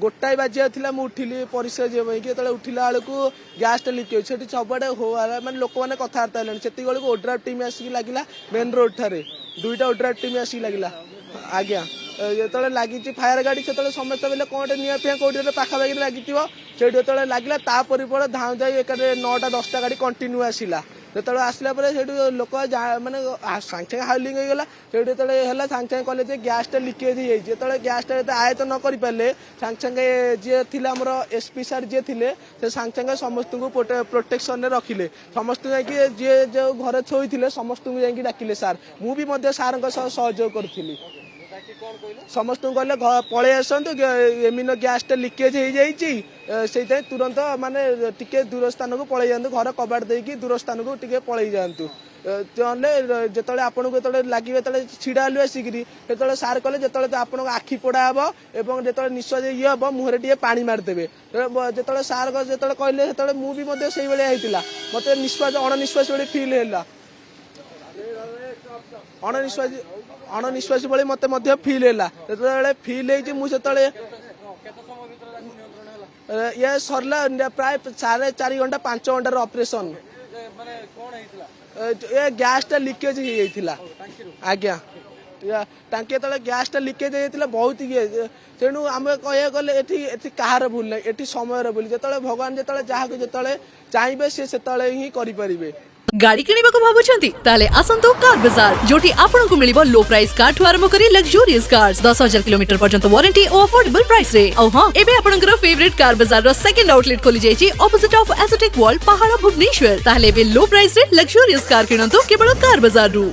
गोटाए बाजिया मुझे उठिली परिश्रा जी जो उठिला बेलू गैसटा लिक हो सबुआड़े मानते लोक मैंने कथबार्ता है बेलू ओड्राफ टीम आसिक लगे मेन रोड ठारे दुईटा ओड्राफ टीम आसिक लगे आज्ञा जो लगी फायर गाड़ी से समस्त बेले कौन निपा कौटे पाखापाखि लगी से जो लगे तापर धाँ जा एक 9टा 10टा गाड़ी कंटिन्यू आसला जो आसला लोक मानने सागे सागे हाउलिंग होगा से जो सागे सागे कले गैसटा लिकेज हो गैसटा आयत न करें सागे सागे जी थी आमर एसपी सार जी थे से सागे सागे समस्त को प्रोटेक्शन रखिले समस्त जी जो घर शोते समस्त को जाकि डाकिले सार मुझे सार सहयोग करी समस्त कहले पलि आसतु एमिन गैसटा लिकेज हो जाए तुरंत माने टिके दूर स्थान को पलि जातु घर कबाट देकी दूर स्थान को टिके पलि जातु जो आपन को लगे छिड़ा हलु आसिक सार कले जो आप आखि पोड़ा हम और जो निश्वास ये हम मुहर टे पा मारिदेवे जो सार जो कहले मुझे से भाई मत निश्वास अणनिश्वास भाई फिल है अणनिश्वास भाई मत फिल है फिल मुझे ये सरला प्राय 4.5 घंटा 5 घंटार ऑपरेशन ये गैसटा लिकेज हो आज्ञा टांकी जो गैसटा लिकेज होता बहुत ये तेणु आम कह गले कहार भूल ना ये समय भूल जो भगवान जो जहाँ जो चाहिए सी से ही करें गाड़ी किणिबाकु भाबुछंती ताले आसंतु कार बाजार जोटी आपनको मिलिबो लो प्राइस कार ठु आरंभ करी लग्जरियस कार्स 10,000 किलोमीटर पर्यंत वारंटी और अफोर्डेबल प्राइस रे औ हां एबे आपनकर फेवरेट कार बाजार रो सेकंड आउटलेट खोली जायछि ऑपोजिट ऑफ एसोटेक वॉल पहाड़ भुवनेश्वर ताले एबे लो प्राइस रे लग्जरियस कार किणंतु केवल कार बाजार रु।